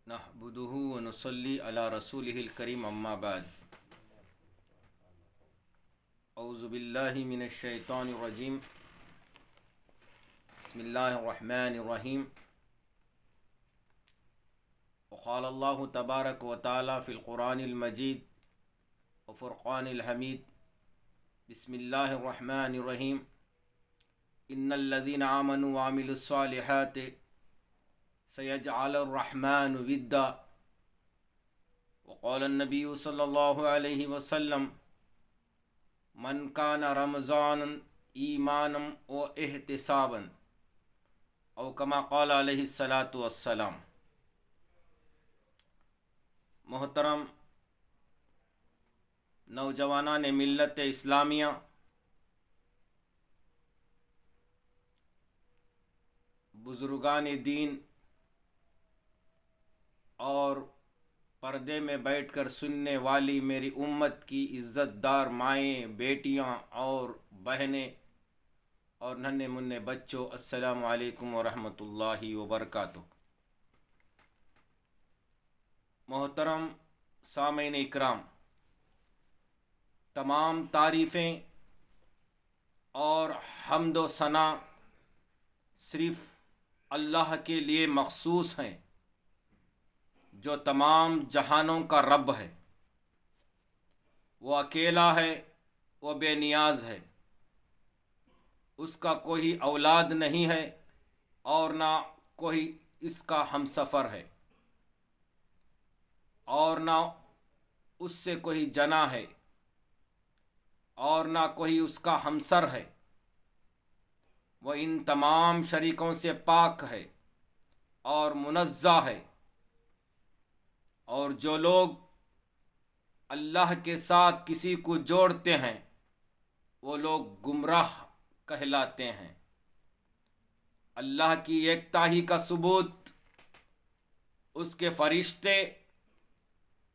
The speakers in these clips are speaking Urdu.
نحمده ونصلي على رسوله الكريم اما بعد اعوذ باللہ من الشیطان الرجیم بسم اللہ الرحمن الرحیم وقال اللہ تبارک وتعالی فی القرآن المجید وفرقان الحمید بسم اللہ الرحمن الرحیم ان الذین آمنوا وعملوا الصالحات سيجعل الرحمن ودا وقال النبي صلى الله عليه وسلم من كان رمضان ایمانا واحتسابا او كما قال علیہ الصلاۃ والسلام۔ محترم نوجوانان ملت اسلامیہ، بزرگان دین اور پردے میں بیٹھ کر سننے والی میری امت کی عزت دار مائیں، بیٹیاں اور بہنیں اور ننھے منھے بچوں، السلام علیکم ورحمۃ اللہ وبرکاتہ۔ محترم سامعین اکرام، تمام تعریفیں اور حمد و ثنا صرف اللہ کے لیے مخصوص ہیں جو تمام جہانوں کا رب ہے۔ وہ اکیلا ہے، وہ بے نیاز ہے، اس کا کوئی اولاد نہیں ہے اور نہ کوئی اس کا ہمسفر ہے اور نہ اس سے کوئی جنا ہے اور نہ کوئی اس کا ہمسر ہے۔ وہ ان تمام شریکوں سے پاک ہے اور منزہ ہے، اور جو لوگ اللہ کے ساتھ کسی کو جوڑتے ہیں وہ لوگ گمراہ کہلاتے ہیں۔ اللہ کی یکتائی کا ثبوت اس کے فرشتے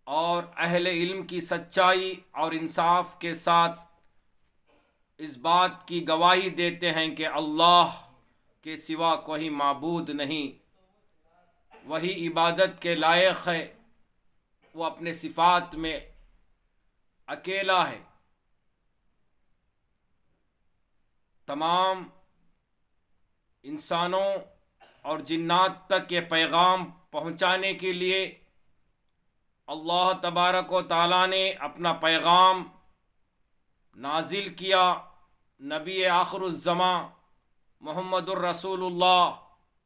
اور اہل علم کی سچائی اور انصاف کے ساتھ اس بات کی گواہی دیتے ہیں کہ اللہ کے سوا کوئی معبود نہیں، وہی عبادت کے لائق ہے، وہ اپنے صفات میں اکیلا ہے۔ تمام انسانوں اور جنات تک یہ پیغام پہنچانے کے لیے اللہ تبارک و تعالیٰ نے اپنا پیغام نازل کیا نبی آخر الزماں محمد الرسول اللہ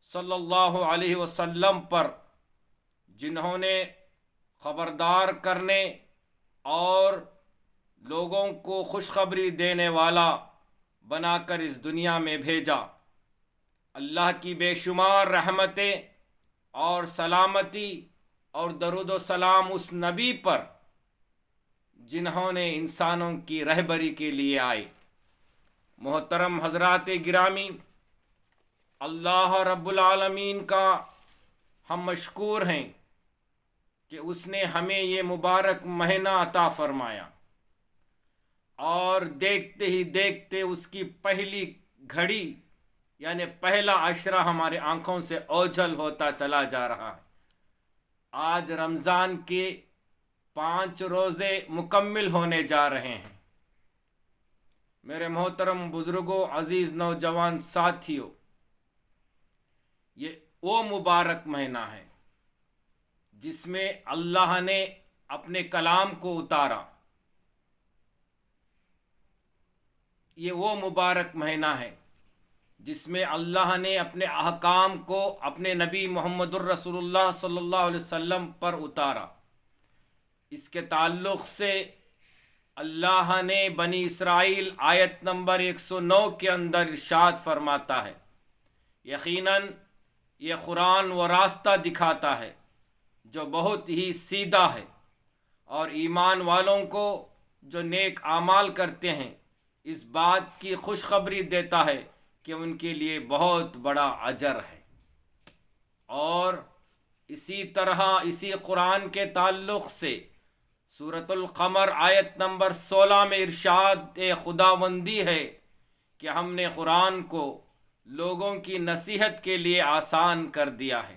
صلی اللہ علیہ وسلم پر، جنہوں نے خبردار کرنے اور لوگوں کو خوشخبری دینے والا بنا کر اس دنیا میں بھیجا۔ اللہ کی بے شمار رحمتیں اور سلامتی اور درود و سلام اس نبی پر جنہوں نے انسانوں کی رہبری کے لیے آئے۔ محترم حضرات گرامی، اللہ رب العالمین کا ہم مشکور ہیں کہ اس نے ہمیں یہ مبارک مہینہ عطا فرمایا، اور دیکھتے ہی دیکھتے اس کی پہلی گھڑی یعنی پہلا عشرہ ہمارے آنکھوں سے اوجھل ہوتا چلا جا رہا ہے۔ آج رمضان کے 5 روزے مکمل ہونے جا رہے ہیں۔ میرے محترم بزرگوں، عزیز نوجوان ساتھیوں، یہ وہ مبارک مہینہ ہے جس میں اللہ نے اپنے کلام کو اتارا۔ یہ وہ مبارک مہینہ ہے جس میں اللہ نے اپنے احکام کو اپنے نبی محمد الرسول اللہ صلی اللہ علیہ وسلم پر اتارا۔ اس کے تعلق سے اللہ نے بنی اسرائیل آیت نمبر 109 کے اندر ارشاد فرماتا ہے، یقیناً یہ قرآن وہ راستہ دکھاتا ہے جو بہت ہی سیدھا ہے، اور ایمان والوں کو جو نیک اعمال کرتے ہیں اس بات کی خوشخبری دیتا ہے کہ ان کے لیے بہت بڑا اجر ہے۔ اور اسی طرح اسی قرآن کے تعلق سے سورۃ القمر آیت نمبر 16 میں ارشاد خداوندی ہے کہ ہم نے قرآن کو لوگوں کی نصیحت کے لیے آسان کر دیا ہے۔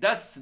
10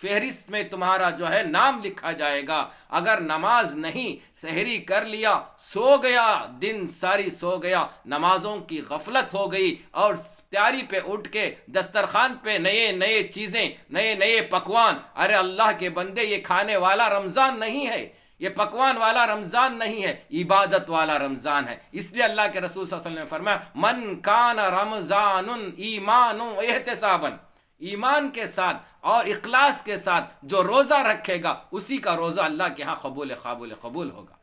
فہرست میں تمہارا جو ہے نام لکھا جائے گا۔ اگر نماز نہیں، سحری کر لیا، سو گیا، دن ساری سو گیا، نمازوں کی غفلت ہو گئی، اور تیاری پہ اٹھ کے دسترخوان پہ نئے نئے چیزیں، نئے نئے پکوان، ارے اللہ کے بندے یہ کھانے والا رمضان نہیں ہے، یہ پکوان والا رمضان نہیں ہے، عبادت والا رمضان ہے۔ اس لیے اللہ کے رسول صلی اللہ علیہ وسلم نے فرمایا من کان رمضان ایمان و احتسابا، ایمان کے ساتھ اور اخلاص کے ساتھ جو روزہ رکھے گا اسی کا روزہ اللہ کے ہاں قبول ہوگا۔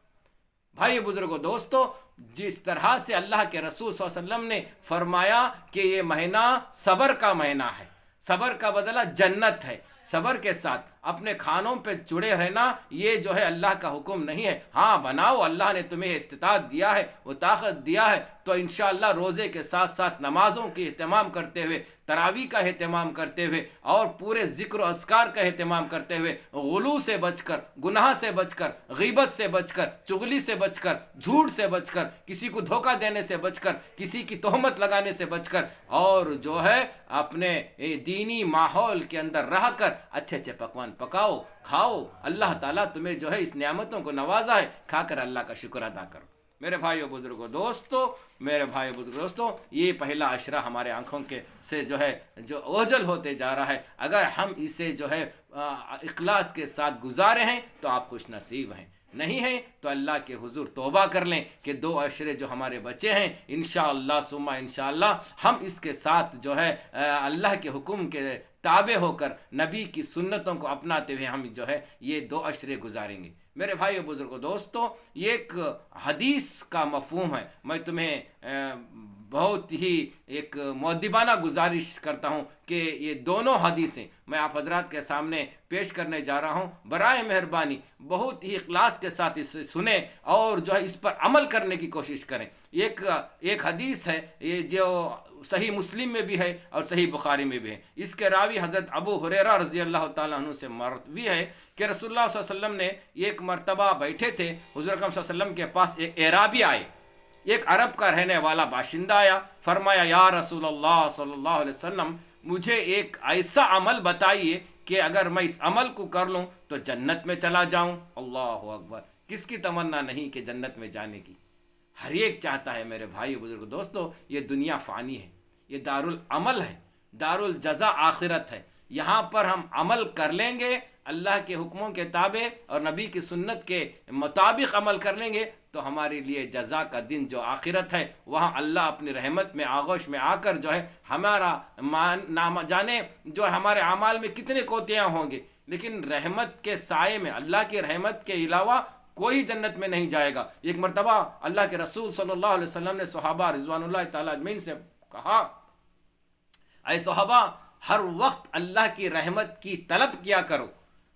بھائی بزرگوں دوستو، جس طرح سے اللہ کے رسول صلی اللہ علیہ وسلم نے فرمایا کہ یہ مہینہ صبر کا مہینہ ہے، صبر کا بدلہ جنت ہے، صبر کے ساتھ اپنے کھانوں پہ جڑے رہنا یہ جو ہے اللہ کا حکم نہیں ہے۔ ہاں بناؤ، اللہ نے تمہیں استطاعت دیا ہے، وہ طاقت دیا ہے تو انشاءاللہ روزے کے ساتھ ساتھ نمازوں کی اہتمام کرتے ہوئے، تراویح کا اہتمام کرتے ہوئے، اور پورے ذکر و اذکار کا اہتمام کرتے ہوئے، غلو سے بچ کر، گناہ سے بچ کر، غیبت سے بچ کر، چغلی سے بچ کر، جھوٹ سے بچ کر، کسی کو دھوکہ دینے سے بچ کر، کسی کی تہمت لگانے سے بچ کر، اور جو ہے اپنے دینی ماحول کے اندر رہ کر اچھے اچھے پکوان پکاؤ، کھاؤ۔ اللہ تعالیٰ تمہیں جو ہے اس نعمتوں کو نوازا ہے، کھا کر اللہ کا شکر ادا کرو۔ میرے بھائیو بزرگوں دوستو، یہ پہلا عشرہ ہمارے آنکھوں کے سے جو ہے جو اوجھل ہوتے جا رہا ہے، اگر ہم اسے جو ہے اخلاص کے ساتھ گزارے ہیں تو آپ خوش نصیب ہیں، نہیں ہیں تو اللہ کے حضور توبہ کر لیں کہ 2 عشرے جو ہمارے بچے ہیں انشاءاللہ ثم انشاءاللہ ہم اس کے ساتھ جو ہے اللہ کے حکم کے تابع ہو کر نبی کی سنتوں کو اپناتے ہوئے ہم جو ہے یہ 2 عشرے گزاریں گے۔ میرے بھائیو بزرگوں دوستو، یہ ایک حدیث کا مفہوم ہے، میں تمہیں بہت ہی ایک مؤدبانہ گزارش کرتا ہوں کہ یہ دونوں حدیثیں میں آپ حضرات کے سامنے پیش کرنے جا رہا ہوں، برائے مہربانی بہت ہی اخلاص کے ساتھ اسے سنیں اور جو ہے اس پر عمل کرنے کی کوشش کریں۔ ایک حدیث ہے یہ جو صحیح مسلم میں بھی ہے اور صحیح بخاری میں بھی ہے، اس کے راوی حضرت ابو ہریرہ رضی اللہ تعالیٰ عنہ سے مروی ہے کہ رسول اللہ صلی اللہ علیہ وسلم نے ایک مرتبہ بیٹھے تھے، حضور اکرم صلی اللہ علیہ وسلم کے پاس ایک اعرابی آئے، ایک عرب کا رہنے والا باشندہ آیا، فرمایا یا رسول اللہ صلی اللہ علیہ وسلم مجھے ایک ایسا عمل بتائیے کہ اگر میں اس عمل کو کر لوں تو جنت میں چلا جاؤں۔ اللہ اکبر، کس کی تمنا نہیں کہ جنت میں جانے کی؟ ہر ایک چاہتا ہے میرے بھائی بزرگ دوستو۔ یہ دنیا فانی ہے، یہ دارالعمل ہے، دارالجزا آخرت ہے، یہاں پر ہم عمل کر لیں گے، اللہ کے حکموں کے تابع اور نبی کی سنت کے مطابق عمل کر لیں گے تو ہمارے لیے جزا کا دن جو آخرت ہے وہاں اللہ اپنی رحمت میں آغوش میں آ کر جو ہے ہمارا نام جانے جو ہمارے اعمال میں کتنے کوتیاں ہوں گے، لیکن رحمت کے سائے میں، اللہ کی رحمت کے علاوہ کوئی جنت میں نہیں جائے گا۔ ایک مرتبہ اللہ کے رسول صلی اللہ علیہ وسلم نے صحابہ رضوان اللہ تعالیٰ اجمعین سے کہا، اے صحابہ ہر وقت اللہ کی رحمت کی طلب کیا کرو،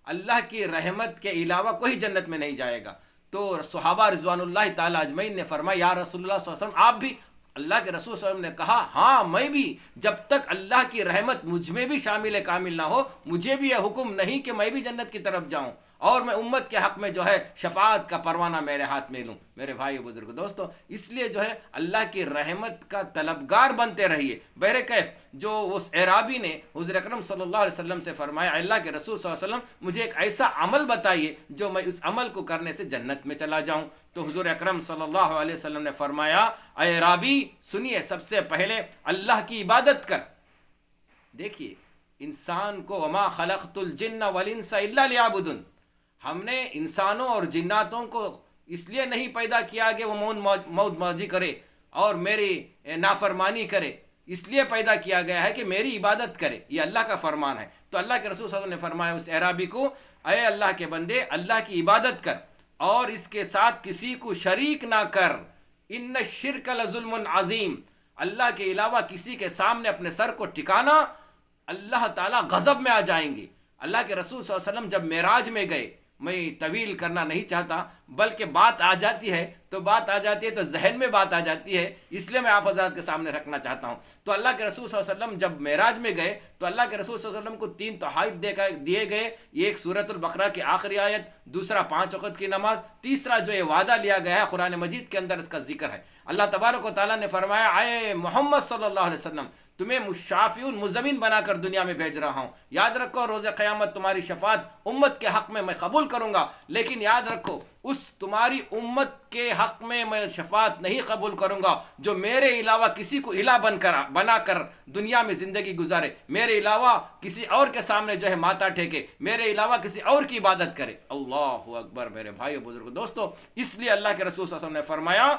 اللہ کی رحمت کے علاوہ کوئی جنت میں نہیں جائے گا۔ تو صحابہ رضوان اللہ تعالیٰ اجمعین نے فرمایا یا رسول اللہ صلی اللہ علیہ وسلم آپ بھی؟ اللہ کے رسول صلی اللہ علیہ وسلم نے کہا ہاں میں بھی، جب تک اللہ کی رحمت مجھ میں بھی شامل کامل نہ ہو مجھے بھی یہ حکم نہیں کہ میں بھی جنت کی طرف جاؤں اور میں امت کے حق میں جو ہے شفاعت کا پروانہ میرے ہاتھ میں لوں۔ میرے بھائی بزرگ دوستو، اس لیے جو ہے اللہ کی رحمت کا طلبگار بنتے رہیے۔ بہرکیف جو اس اعرابی نے حضور اکرم صلی اللہ علیہ وسلم سے فرمایا اللہ کے رسول صلی اللہ علیہ وسلم مجھے ایک ایسا عمل بتائیے جو میں اس عمل کو کرنے سے جنت میں چلا جاؤں، تو حضور اکرم صلی اللہ علیہ وسلم نے فرمایا اے اعرابی سنیے، سب سے پہلے اللہ کی عبادت کر۔ دیکھیے انسان کو وما خلقت الجن والانس الا لیعبدون، ہم نے انسانوں اور جناتوں کو اس لیے نہیں پیدا کیا کہ وہ موت ماضی کرے اور میری نافرمانی کرے، اس لیے پیدا کیا گیا ہے کہ میری عبادت کرے، یہ اللہ کا فرمان ہے۔ تو اللہ کے رسول صلی اللہ علیہ وسلم نے فرمایا اس اعرابی کو اے اللہ کے بندے اللہ کی عبادت کر اور اس کے ساتھ کسی کو شریک نہ کر، ان الشرک لظلم عظیم، اللہ کے علاوہ کسی کے سامنے اپنے سر کو ٹکانا اللہ تعالیٰ غضب میں آ جائیں گے۔ اللہ کے رسول صلی اللہ علیہ وسلم جب معراج میں گئے، میں طویل کرنا نہیں چاہتا بلکہ بات آ جاتی ہے تو ذہن میں بات آ جاتی ہے، اس لیے میں آپ حضرات کے سامنے رکھنا چاہتا ہوں۔ تو اللہ کے رسول صلی اللہ علیہ وسلم جب معراج میں گئے تو اللہ کے رسول صلی اللہ علیہ وسلم کو 3 تحائف دیے گئے، ایک سورۃ البقرہ کی آخری آیت، دوسرا 5 وقت کی نماز، تیسرا جو یہ وعدہ لیا گیا ہے قرآن مجید کے اندر اس کا ذکر ہے۔ اللہ تبارک و تعالیٰ نے فرمایا اے محمد صلی اللہ علیہ وسلم تمہیں مشافعون مزمین بنا کر دنیا میں بھیج رہا ہوں. یاد رکھو روز قیامت تمہاری شفاعت امت کے حق میں قبول کروں گا, لیکن یاد رکھو اس تمہاری امت کے حق میں شفاعت نہیں قبول کروں گا جو میرے علاوہ کسی کو الہ بنا کر دنیا میں زندگی گزارے, میرے علاوہ کسی اور کے سامنے جو ہے ماتھا ٹھیکے, میرے علاوہ کسی اور کی عبادت کرے. اللہ اکبر میرے بھائیو بزرگو دوستو, اس لیے اللہ کے رسول صلی اللہ علیہ وسلم نے فرمایا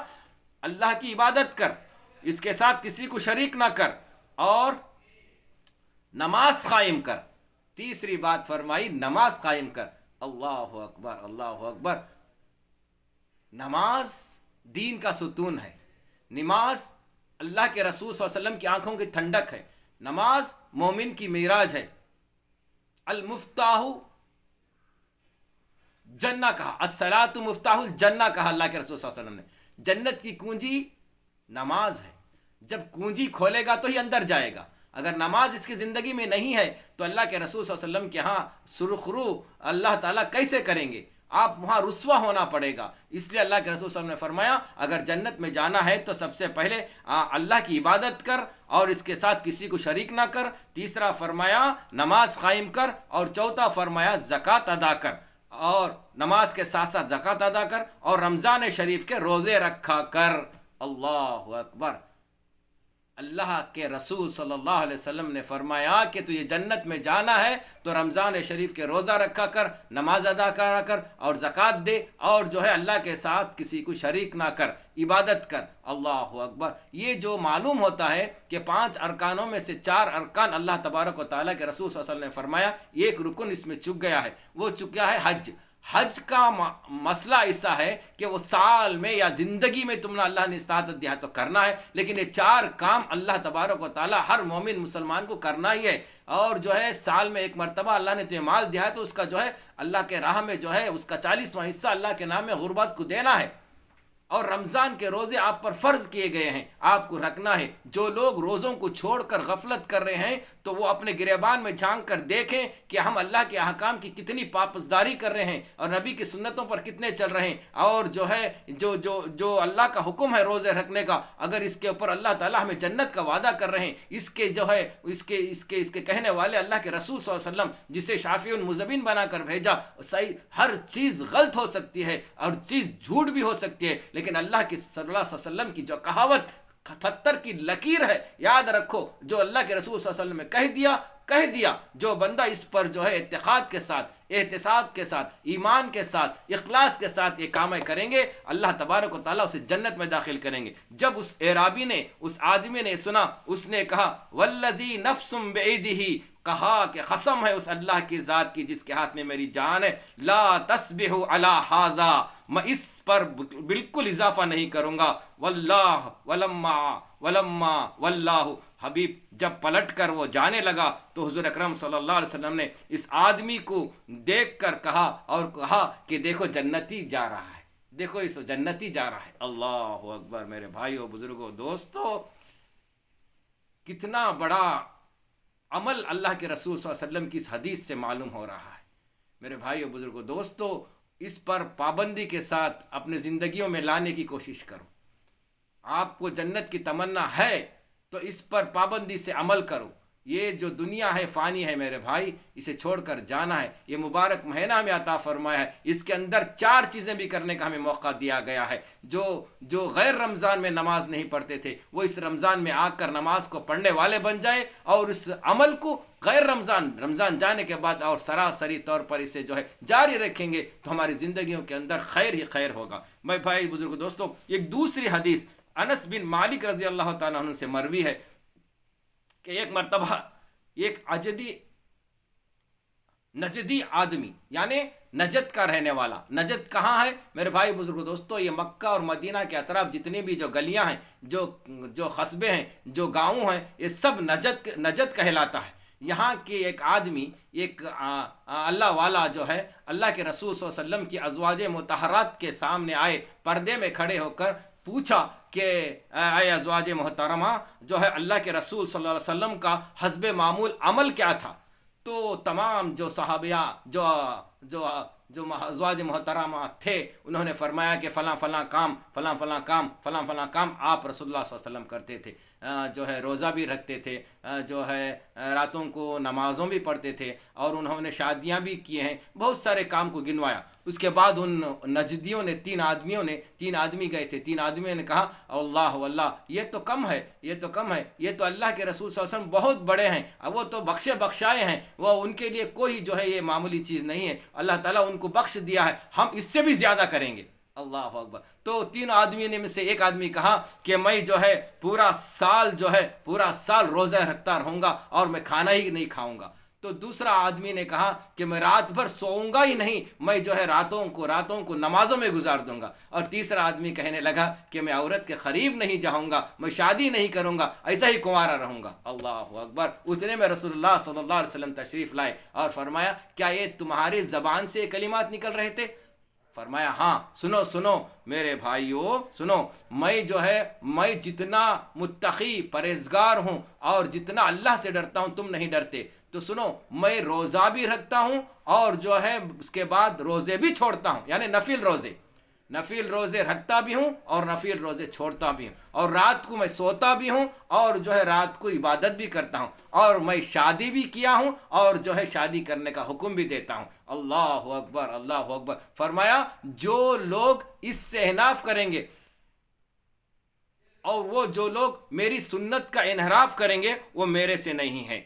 اللہ کی عبادت کر, اس کے ساتھ کسی کو شریک نہ کر, اور نماز قائم کر. تیسری بات فرمائی نماز قائم کر. اللہ اکبر اللہ اکبر. نماز دین کا ستون ہے, نماز اللہ کے رسول صلی اللہ علیہ وسلم کی آنکھوں کی ٹھنڈک ہے, نماز مومن کی معراج ہے. المفتاح جنہ کہا, الصلاۃ مفتاح الجنہ کہا اللہ کے رسول صلی اللہ علیہ وسلم نے. جنت کی کنجی نماز ہے, جب کنجی کھولے گا تو ہی اندر جائے گا. اگر نماز اس کی زندگی میں نہیں ہے تو اللہ کے رسول صلی اللہ علیہ وسلم کے ہاں سرخرو اللہ تعالیٰ کیسے کریں گے؟ آپ وہاں رسوا ہونا پڑے گا. اس لیے اللہ کے رسول صلی اللہ علیہ وسلم نے فرمایا اگر جنت میں جانا ہے تو سب سے پہلے اللہ کی عبادت کر اور اس کے ساتھ کسی کو شریک نہ کر. تیسرا فرمایا نماز قائم کر, اور چوتھا فرمایا زکوٰۃ ادا کر, اور نماز کے ساتھ ساتھ زکوٰۃ ادا کر, اور رمضان شریف کے روزے رکھا کر. اللہ اکبر. اللہ کے رسول صلی اللہ علیہ وسلم نے فرمایا کہ تو یہ جنت میں جانا ہے تو رمضان شریف کے روزہ رکھا کر, نماز ادا کرا کر, اور زکوٰۃ دے, اور جو ہے اللہ کے ساتھ کسی کو شریک نہ کر, عبادت کر. اللہ اکبر. یہ جو معلوم ہوتا ہے کہ 5 ارکانوں میں سے 4 ارکان اللہ تبارک و تعالیٰ کے رسول صلی اللہ علیہ وسلم نے فرمایا ایک رکن اس میں چک گیا ہے, وہ چک گیا ہے حج. حج کا مسئلہ ایسا ہے کہ وہ سال میں یا زندگی میں تم نے اللہ نے استطاعت دیا تو کرنا ہے, لیکن یہ 4 کام اللہ تبارک و تعالیٰ ہر مومن مسلمان کو کرنا ہی ہے. اور جو ہے سال میں ایک مرتبہ اللہ نے تمہیں مال دیا ہے تو اس کا جو ہے اللہ کے راہ میں جو ہے اس کا 40واں حصہ اللہ کے نام میں غربت کو دینا ہے. اور رمضان کے روزے آپ پر فرض کیے گئے ہیں, آپ کو رکھنا ہے. جو لوگ روزوں کو چھوڑ کر غفلت کر رہے ہیں تو وہ اپنے گریبان میں جھانک کر دیکھیں کہ ہم اللہ کے احکام کی کتنی پاسداری کر رہے ہیں اور نبی کی سنتوں پر کتنے چل رہے ہیں, اور جو ہے جو اللہ کا حکم ہے روزے رکھنے کا, اگر اس کے اوپر اللہ تعالیٰ ہمیں جنت کا وعدہ کر رہے ہیں, اس کے جو ہے اس کے کہنے والے اللہ کے رسول صلی اللہ علیہ وسلم جسے شافع مزمین بنا کر بھیجا, صحیح ہر چیز غلط ہو سکتی ہے اور چیز جھوٹ بھی ہو سکتی ہے, لیکن اللہ کی صلی اللہ علیہ وسلم کی جو کہاوت پتھر کی لکیر ہے, یاد رکھو جو اللہ کے رسول صلی اللہ علیہ وسلم نے کہہ دیا, جو بندہ اس پر جو ہے اعتقاد کے ساتھ, احتساب کے ساتھ, ایمان کے ساتھ, اخلاص کے ساتھ یہ کام کریں گے, اللہ تبارک و تعالیٰ اسے جنت میں داخل کریں گے. جب اس اعرابی نے, اس آدمی نے سنا, اس نے کہا والذی نفس بعیدہ, کہا کہ قسم ہے اس اللہ کی ذات کی جس کے ہاتھ میں میری جان ہے, لا تسبح علی ھذا, میں اس پر بالکل اضافہ نہیں کروں گا. واللہ ولما واللہ. حبیب جب پلٹ کر وہ جانے لگا تو حضور اکرم صلی اللہ علیہ وسلم نے اس آدمی کو دیکھ کر کہا کہ دیکھو جنتی جا رہا ہے, دیکھو اس جنتی جا رہا ہے. اللہ اکبر میرے بھائیو بزرگوں دوستو, کتنا بڑا عمل اللہ کے رسول صلی اللہ علیہ وسلم کی اس حدیث سے معلوم ہو رہا ہے. میرے بھائیو بزرگوں دوستو, اس پر پابندی کے ساتھ اپنے زندگیوں میں لانے کی کوشش کرو. آپ کو جنت کی تمنا ہے تو اس پر پابندی سے عمل کرو. یہ جو دنیا ہے فانی ہے میرے بھائی, اسے چھوڑ کر جانا ہے. یہ مبارک مہینہ ہمیں عطا فرمایا ہے, اس کے اندر 4 چیزیں بھی کرنے کا ہمیں موقع دیا گیا ہے. جو غیر رمضان میں نماز نہیں پڑھتے تھے وہ اس رمضان میں آ کر نماز کو پڑھنے والے بن جائے, اور اس عمل کو غیر رمضان جانے کے بعد اور سراسری طور پر اسے جو ہے جاری رکھیں گے تو ہماری زندگیوں کے اندر خیر ہی خیر ہوگا. میں بھائی بزرگ دوستوں, ایک دوسری حدیث انس بن مالک رضی اللہ تعالیٰ عنہ سے مروی ہے کہ ایک مرتبہ ایک نجدی آدمی, یعنی نجد کا رہنے والا. نجد کہاں ہے میرے بھائی بزرگ دوستو؟ یہ مکہ اور مدینہ کے اطراف جتنی بھی جو گلیاں ہیں, جو قصبے ہیں, جو گاؤں ہیں, یہ سب نجد کہلاتا ہے. یہاں کے ایک آدمی, ایک اللہ والا جو ہے اللہ کے رسول صلی اللہ علیہ وسلم کی ازواج مطہرات کے سامنے آئے, پردے میں کھڑے ہو کر پوچھا کہ اے ازواج محترمہ, جو ہے اللہ کے رسول صلی اللہ علیہ وسلم کا حسب معمول عمل کیا تھا؟ تو تمام جو صحابیہ جو ازواج محترمہ تھے انہوں نے فرمایا کہ فلاں فلاں کام آپ رسول اللہ صلی اللہ علیہ وسلم کرتے تھے. جو ہے روزہ بھی رکھتے تھے، جو ہے راتوں کو نمازوں بھی پڑھتے تھے، اور انہوں نے شادیاں بھی کیے ہیں، بہت سارے کام کو گنوایا۔ اس کے بعد ان نجدیوں نے تین آدمی گئے تھے، تین آدمیوں نے کہا اللہ واللہ یہ تو کم ہے، یہ تو کم ہے، یہ تو اللہ کے رسول صلی اللہ علیہ وسلم بہت بڑے ہیں، اب وہ تو بخشے بخشائے ہیں، وہ ان کے لیے کوئی جو ہے یہ معمولی چیز نہیں ہے، اللہ تعالیٰ ان کو بخش دیا ہے، ہم اس سے بھی زیادہ کریں گے۔ اللہ اکبر۔ تو تین آدمیوں میں سے ایک آدمی کہا کہ میں جو ہے پورا سال روزہ رکھتا رہوں گا اور میں کھانا ہی نہیں کھاؤں گا۔ تو دوسرا آدمی نے کہا کہ میں رات بھر سوؤں گا ہی نہیں، میں جو ہے راتوں کو نمازوں میں گزار دوں گا۔ اور تیسرا آدمی کہنے لگا کہ میں عورت کے قریب نہیں جاؤں گا، میں شادی نہیں کروں گا، ایسا ہی کنوارا رہوں گا۔ اللہ اکبر۔ اتنے میں رسول اللہ صلی اللہ علیہ وسلم تشریف لائے اور فرمایا کیا یہ تمہاری زبان سے کلمات نکل رہے تھے؟ فرمایا ہاں۔ سنو میرے بھائیو، سنو، میں جتنا متقی پرہیزگار ہوں اور جتنا اللہ سے ڈرتا ہوں تم نہیں ڈرتے، تو سنو، میں روزہ بھی رکھتا ہوں اور جو ہے اس کے بعد روزے بھی چھوڑتا ہوں، یعنی نفل روزے رکھتا بھی ہوں اور نفل روزے چھوڑتا بھی ہوں، اور رات کو میں سوتا بھی ہوں اور جو ہے رات کو عبادت بھی کرتا ہوں، اور میں شادی بھی کیا ہوں اور جو ہے شادی کرنے کا حکم بھی دیتا ہوں۔ اللہ اکبر، اللہ اکبر۔ فرمایا جو لوگ اس سے انحراف کریں گے اور وہ جو لوگ میری سنت کا انحراف کریں گے وہ میرے سے نہیں ہیں۔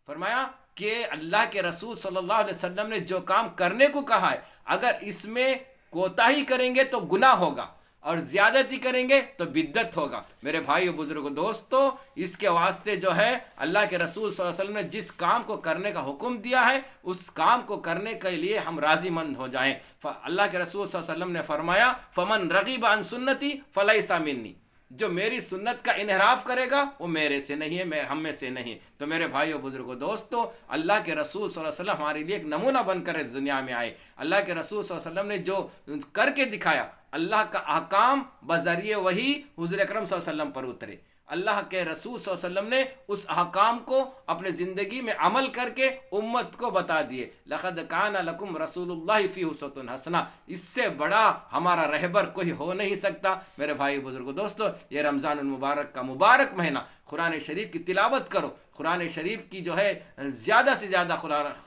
فرمایا کہ اللہ کے رسول صلی اللہ علیہ وسلم نے جو کام کرنے کو کہا ہے، اگر اس میں کوتاہی کریں گے تو گناہ ہوگا، اور زیادتی کریں گے تو بدعت ہوگا۔ میرے بھائیو، بزرگو، دوستو، اس کے واسطے جو ہے اللہ کے رسول صلی اللہ علیہ وسلم نے جس کام کو کرنے کا حکم دیا ہے اس کام کو کرنے کے لیے ہم راضی مند ہو جائیں۔ اللہ کے رسول صلی اللہ علیہ وسلم نے فرمایا فمن رغب عن سنتی فلیس منی، جو میری سنت کا انحراف کرے گا وہ میرے سے نہیں ہے، ہم میں سے نہیں۔ تو میرے بھائیو، بزرگو، دوستو، اللہ کے رسول صلی اللہ علیہ وسلم ہمارے لیے ایک نمونہ بن کر اس دنیا میں آئے۔ اللہ کے رسول صلی اللہ علیہ وسلم نے جو کر کے دکھایا، اللہ کا احکام بذریعہ وحی حضور اکرم صلی اللہ علیہ وسلم پر اترے۔ اللہ کے رسول صلی اللہ علیہ وسلم نے اس احکام کو اپنے زندگی میں عمل کر کے امت کو بتا دیے۔ لقد کان لکم رسول اللہ فی اسوۃ حسنہ، اس سے بڑا ہمارا رہبر کوئی ہو نہیں سکتا۔ میرے بھائی بزرگو، دوستو، یہ رمضان المبارک کا مبارک مہینہ، قرآن شریف کی تلاوت کرو، قرآن شریف کی جو ہے زیادہ سے زیادہ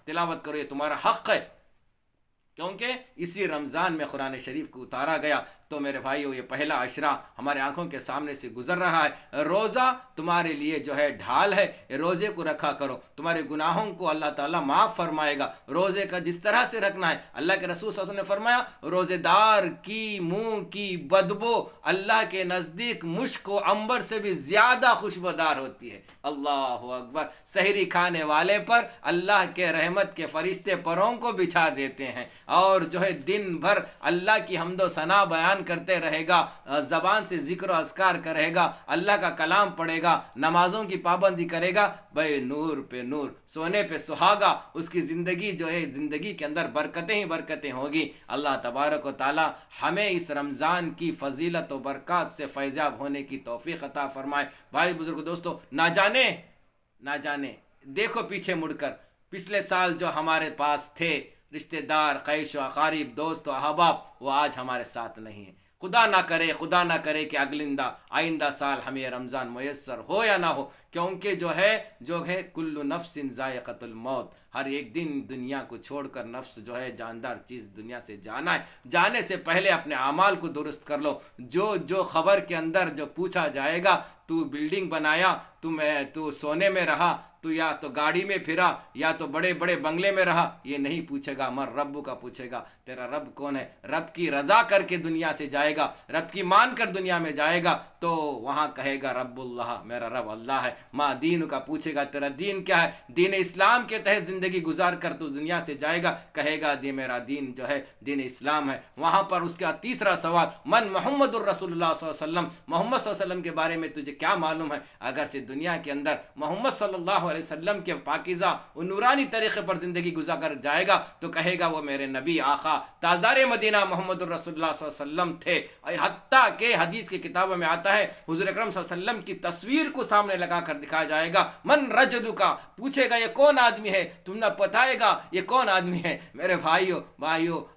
تلاوت کرو، یہ تمہارا حق ہے، کیونکہ اسی رمضان میں قرآن شریف کو اتارا گیا۔ تو میرے بھائیو، یہ پہلا عشرہ ہمارے آنکھوں کے سامنے سے گزر رہا ہے۔ روزہ تمہارے لیے جو ہے ڈھال ہے، روزے کو رکھا کرو، تمہارے گناہوں کو اللہ تعالیٰ معاف فرمائے گا۔ روزے کا جس طرح سے رکھنا ہے، اللہ کے رسول صلی اللہ علیہ وسلم نے فرمایا روزے دار کی منہ کی بدبو اللہ کے نزدیک مشک و عنبر سے بھی زیادہ خوشبودار ہوتی ہے۔ اللہ اکبر۔ سحری کھانے والے پر اللہ کے رحمت کے فرشتے پروں کو بچھا دیتے ہیں، اور جو ہے دن بھر اللہ کی حمد و ثنا بیان کرتے رہے گا، زبان سے ذکر و اذکار کرے گا، اللہ کا کلام پڑھے گا، نمازوں کی پابندی کرے گا، بے نور پہ نور، سونے پہ سہاگا، اس کی زندگی جو ہے زندگی کے اندر برکتیں ہی برکتیں ہوگی۔ اللہ تبارک و تعالی ہمیں اس رمضان کی فضیلت و برکات سے فیضیاب ہونے کی توفیق عطا فرمائے۔ بھائی بزرگ دوستو، نہ جانے دیکھو پیچھے مڑ کر، پچھلے سال جو ہمارے پاس تھے رشتہ دار، قریش و اقارب، دوست و احباب، وہ آج ہمارے ساتھ نہیں ہیں۔ خدا نہ کرے کہ آئندہ سال ہمیں یہ رمضان میسر ہو یا نہ ہو، کیونکہ جو ہے کل نفس ذائقۃ الموت، ہر ایک دن دنیا کو چھوڑ کر نفس جو ہے جاندار چیز دنیا سے جانا ہے۔ جانے سے پہلے اپنے اعمال کو درست کر لو۔ جو خبر کے اندر جو پوچھا جائے گا، تو بلڈنگ بنایا، تو سونے میں رہا، تو یا تو گاڑی میں پھرا، یا تو بڑے بڑے بنگلے میں رہا، یہ نہیں پوچھے گا، مر رب کا پوچھے گا، تیرا رب کون ہے؟ رب کی رضا کر کے دنیا سے جائے گا، رب کی مان کر دنیا میں جائے گا، تو وہاں کہے گا رب اللہ، میرا رب اللہ ہے۔ ماں دین کا پوچھے گا، تیرا دین کیا ہے؟ دین اسلام کے تحت زندگی گزار کر تو دنیا سے جائے گا، کہے گا میرا دین جو ہے دین اسلام ہے۔ وہاں پر اس کا تیسرا سوال، من محمد الرسول اللہ صلی اللہ علیہ وسلم، محمد صلی اللہ علیہ وسلم کے بارے میں تجھے کیا معلوم ہے؟ اگرچہ دنیا کے اندر محمد صلی اللہ علیہ وسلم کے پاکیزہ و نورانی طریقے پر زندگی گزار کر جائے گا، تو کہے گا وہ میرے نبی آقا تاجدار مدینہ محمد الرسول اللہ صلی اللہ علیہ وسلم تھے۔ حتیٰ کہ حدیث کی کتابوں میں آتا ہے حضور اکرم صلی اللہ علیہ وسلم کی تصویر کو سامنے لگا کر دکھایا جائے گا، من رجلکا، پوچھے گا یہ کون آدمی ہے، تم نہ بتائے گا یہ کون آدمی ہے۔ میرے بھائیو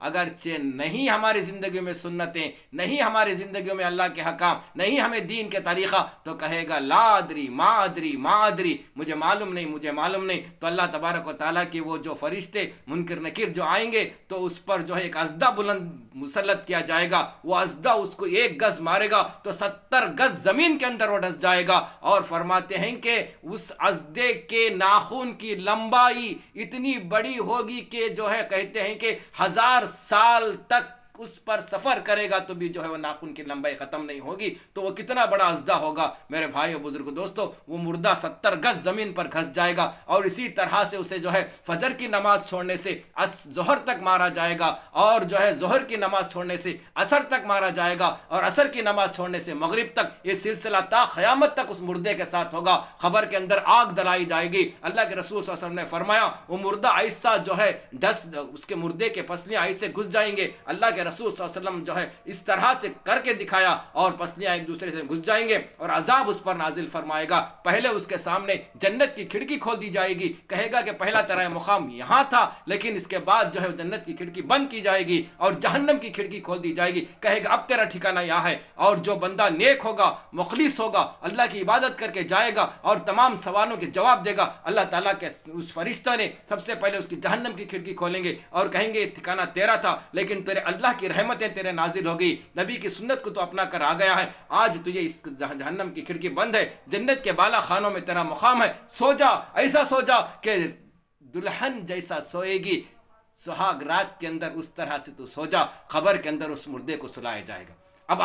اگرچہ نہیں ہماری زندگیوں میں سنتیں، نہیں ہماری زندگیوں میں اللہ کے حکام، نہیں ہمیں دین کے طریقہ، تو کہے گا لا ادری ما ادری، مجھے معلوم نہیں۔ تو اللہ تبارک و تعالیٰ کے وہ جو فرشتے منکر نکیر جو آئیں گے تو اس پر جو ہے ایک اژدھا بلند مسلط کیا جائے گا، وہ اژدھا اس کو ایک گز مارے گا تو 70 گز زمین کے اندر وہ ڈس جائے گا، اور فرماتے ہیں کہ اس اژدھے کے ناخن کی لمبائی اتنی بڑی ہوگی کہ جو ہے کہتے ہیں کہ 1000 سال تک اس پر سفر کرے گا تو بھی جو ہے وہ ناخن کی لمبائی ختم نہیں ہوگی۔ تو وہ کتنا بڑا اژدھا ہوگا میرے بھائیو بزرگو دوستو، وہ مردہ 70 گز زمین پر گھس جائے گا، اور اسی طرح سے اسے جو ہے فجر کی نماز چھوڑنے سے ظہر تک مارا جائے گا، اور جو ہے ظہر کی نماز چھوڑنے سے عصر تک مارا جائے گا، اور عصر کی نماز چھوڑنے سے مغرب تک۔ یہ سلسلہ تا قیامت تک اس مردے کے ساتھ ہوگا۔ خبر کے اندر آگ دلائی جائے گی۔ اللہ کے رسول صلی اللہ علیہ وسلم نے فرمایا وہ مردہ ایسا جو ہے اس کے مردے کے پسلیاں ایسے گھس جائیں گے، اللہ کے رسول صلی اللہ علیہ وسلم جو ہے اس طرح سے کر کے دکھایا، اور پسلیاں ایک دوسرے سے گھس جائیں گے، اور عذاب اس پر نازل فرمائے گا۔ پہلے اس کے سامنے جنت کی کھڑکی کھول دی جائے گی، کہے گا کہ پہلا تیرا مقام یہاں تھا، لیکن اس کے بعد جو ہے جنت کی کھڑکی بند کی جائے گی، اور جہنم کی کھڑکی کھول دی جائے گی، کہے گا اب تیرا ٹھکانہ یہاں ہے۔ اور جو بندہ نیک ہوگا، مخلص ہوگا، اللہ کی عبادت کر کے جائے گا اور تمام سوالوں کے جواب دے گا، اللہ تعالیٰ کے اس فرشتہ نے سب سے پہلے اس کی جہنم کی کھڑکی کھولیں گے اور کہیں گے یہ ٹھکانہ تیرا تھا، لیکن تیرے اللہ کی رحمتیں تیرے نازل ہو گئی، نبی کی سنت کو تو اپنا کر آ گیا ہے، آج تجھے اس جہنم کی کھڑکی بند ہے، جنت کے بالا خانوں میں تیرا مقام ہے، سو جا، ایسا سو جا کہ دلہن جیسا سوئے گی، سہاگ رات کے اندر اس طرح سے تو سو جا۔ خبر کے اندر اس مردے کو سلایا جائے گا۔ اب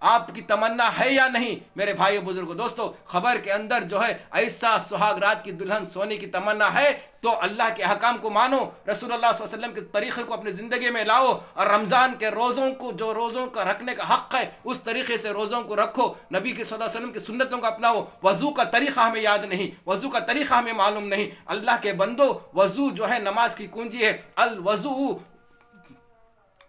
آپ کی تمنا ہے یا نہیں میرے بھائیو بزرگو دوستو؟ خبر کے اندر جو ہے ایسا سہاگ رات کی دلہن سونے کی تمنا ہے تو اللہ کے احکام کو مانو، رسول اللہ صلی اللہ علیہ وسلم کے طریقے کو اپنی زندگی میں لاؤ، اور رمضان کے روزوں کو جو روزوں کا رکھنے کا حق ہے اس طریقے سے روزوں کو رکھو، نبی کے صلی اللہ علیہ وسلم کی سنتوں کو اپناؤ۔ وضو کا طریقہ ہمیں یاد نہیں، وضو کا طریقہ ہمیں معلوم نہیں۔ اللہ کے بندو، وضو جو ہے نماز کی کنجی ہے، الوضو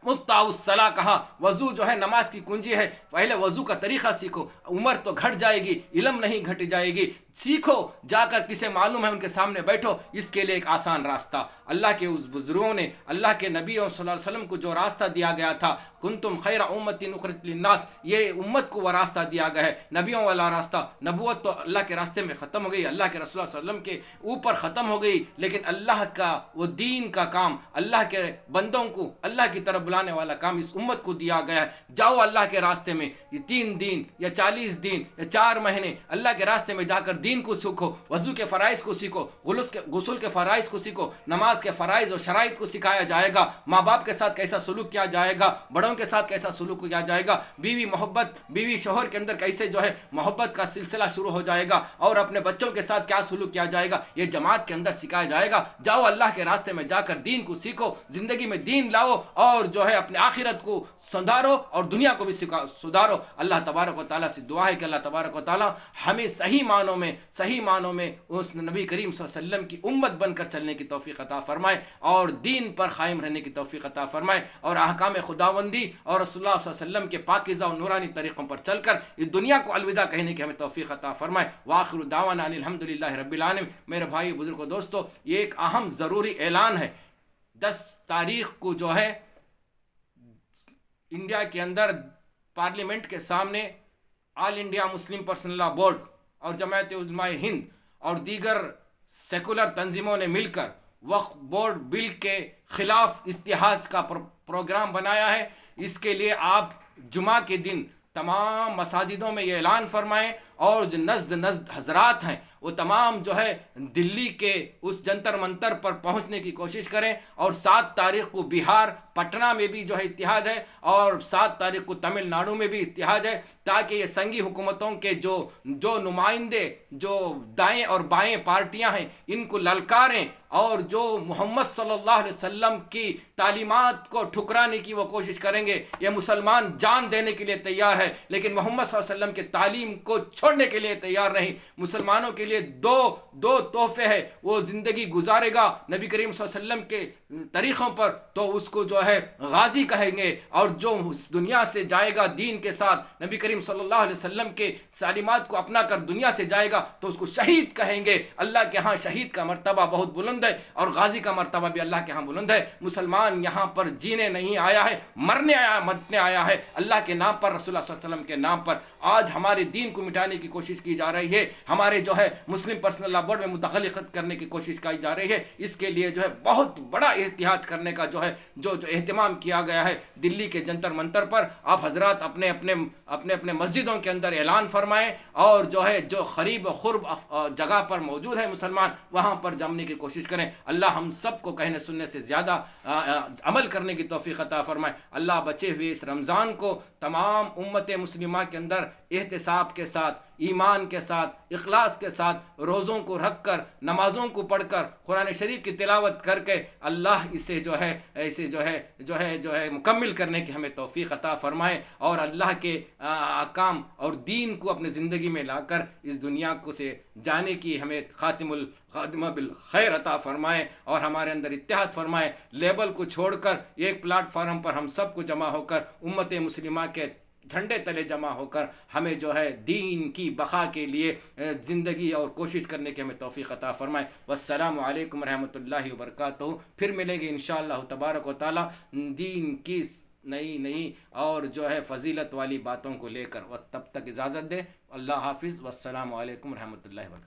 مفتاح الصلاح کہا، وضو جو ہے نماز کی کنجی ہے۔ پہلے وضو کا طریقہ سیکھو، عمر تو گھٹ جائے گی، علم نہیں گھٹ جائے گی، سیکھو، جا کر کسے معلوم ہے ان کے سامنے بیٹھو، اس کے لیے ایک آسان راستہ اللہ کے اس بزرگوں نے، اللہ کے نبیوں صلی اللہ علیہ وسلم کو جو راستہ دیا گیا تھا، کنتم خیر امت اخرجت للناس، یہ امت کو وہ راستہ دیا گیا ہے، نبیوں والا راستہ۔ نبوت تو اللہ کے راستے میں ختم ہو گئی، اللہ کے رسول صلی اللہ علیہ وسلم کے اوپر ختم ہو گئی، لیکن اللہ کا وہ دین کا کام، اللہ کے بندوں کو اللہ کی طرف بلانے والا کام اس امت کو دیا گیا ہے۔ جاؤ اللہ کے راستے میں، یہ 3 دن یا 40 دن یا 4 مہینے اللہ کے راستے میں جا کر دین کو سیکھو، وضو کے فرائض کو سیکھو، غسل کے فرائض کو سیکھو، نماز کے فرائض اور شرائط کو سکھایا جائے گا، ماں باپ کے ساتھ کیسا سلوک کیا جائے گا، بڑوں کے ساتھ کیسا سلوک کیا جائے گا، بیوی شوہر کے اندر کیسے جو ہے محبت کا سلسلہ شروع ہو جائے گا، اور اپنے بچوں کے ساتھ کیا سلوک کیا جائے گا، یہ جماعت کے اندر سکھایا جائے گا۔ جاؤ اللہ کے راستے میں جا کر دین کو سیکھو، زندگی میں دین لاؤ، اور جو ہے اپنے آخرت کو سدھارو اور دنیا کو بھی سدھارو۔ اللہ تبارک و تعالیٰ سے دعا ہے کہ اللہ تبارک و تعالیٰ ہمیں صحیح معنوں میں اس نبی کریم صلی اللہ علیہ وسلم کی امت بن کر چلنے کی توفیق عطا فرمائے، اور دین پر قائم رہنے کی توفیق عطا فرمائے، اور احکام خداوندی اور رسول اللہ صلی اللہ علیہ وسلم کے پاکیزہ و نورانی طریقوں پر چل کر اس دنیا کو الوداع کہنے کی ہمیں توفیق عطا فرمائے۔ وآخر دعوانا ان الحمدللہ رب العالمین۔ میرے بھائی بزرگوں دوستو، یہ ایک اہم ضروری اعلان ہے۔ 10 تاریخ کو جو ہے انڈیا کے اندر پارلیمنٹ کے سامنے آل انڈیا مسلم پرسنل لا بورڈ اور جمعیت علماء ہند اور دیگر سیکولر تنظیموں نے مل کر وقف بورڈ بل کے خلاف اتحاد کا پروگرام بنایا ہے۔ اس کے لیے آپ جمعہ کے دن تمام مساجدوں میں یہ اعلان فرمائیں، اور جو نزد حضرات ہیں وہ تمام جو ہے دلی کے اس جنتر منتر پر پہنچنے کی کوشش کریں، اور 7 تاریخ کو بہار پٹنہ میں بھی جو ہے اتحاد ہے، اور 7 تاریخ کو تمل ناڈو میں بھی اتحاد ہے، تاکہ یہ سنگی حکومتوں کے جو نمائندے جو دائیں اور بائیں پارٹیاں ہیں ان کو للکاریں، اور جو محمد صلی اللہ علیہ وسلم کی تعلیمات کو ٹھکرانے کی وہ کوشش کریں گے۔ یہ مسلمان جان دینے کے لیے تیار ہے، لیکن محمد صلی اللہ علیہ وسلم کے تعلیم کو چھوڑنے کے لیے تیار نہیں. مسلمانوں کے لیے دو تحفے ہیں. وہ زندگی گزارے گا نبی کریم صلی اللہ علیہ وسلم کے طریقوں پر تو اس کو جو ہے غازی کہیں گے, اور جو اس دنیا سے جائے گا دین کے ساتھ نبی کریم صلی اللہ علیہ وسلم کے تعلیمات کو اپنا کر دنیا سے جائے گا تو اس کو شہید کہیں گے. اللہ کے ہاں شہید کا مرتبہ بہت بلند ہے, اور غازی کا مرتبہ بھی اللہ کے ہاں بلند ہے. مسلمان یہاں پر جینے نہیں آیا ہے, مرنے آیا ہے. اللہ کے نام پر, رسول اللہ صلی اللہ علیہ وسلم کے نام پر آج ہمارے دین کو مٹانے کی کوشش کی جا رہی ہے. ہمارے جو ہے مسلم پرسنل لا بورڈ میں مداخلت کرنے کی کوشش کی جا رہی ہے. اس کے لیے جو ہے بہت بڑا احتجاج کرنے کا جو ہے جو اہتمام کیا گیا ہے دلی کے جنتر منتر پر. آپ حضرات اپنے اپنے مسجدوں کے اندر اعلان فرمائیں, اور جو ہے جو قریب قرب جگہ پر موجود ہے مسلمان وہاں پر جمنے کی کوشش کریں. اللہ ہم سب کو کہنے سننے سے زیادہ عمل کرنے کی توفیق عطا فرمائے. اللہ بچے ہوئے اس رمضان کو تمام امت مسلمہ کے اندر احتساب کے ساتھ, ایمان کے ساتھ, اخلاص کے ساتھ روزوں کو رکھ کر, نمازوں کو پڑھ کر, قرآن شریف کی تلاوت کر کے اللہ اسے جو ہے مکمل کرنے کی ہمیں توفیق عطا فرمائے, اور اللہ کے احکام اور دین کو اپنے زندگی میں لا کر اس دنیا کو سے جانے کی ہمیں خاتمہ بالخیر عطا فرمائے, اور ہمارے اندر اتحاد فرمائے. لیبل کو چھوڑ کر ایک پلیٹ فارم پر ہم سب کو جمع ہو کر امت مسلمہ کے جھنڈے تلے جمع ہو کر ہمیں جو ہے دین کی بقا کے لیے زندگی اور کوشش کرنے کی ہمیں توفیق عطا فرمائے. والسلام علیکم ورحمۃ اللہ وبرکاتہ. پھر ملیں گے انشاءاللہ تبارک و تعالی دین کی نئی اور جو ہے فضیلت والی باتوں کو لے کر. تب تک اجازت دے. اللہ حافظ. والسلام علیکم ورحمۃ اللہ وبرکاتہ.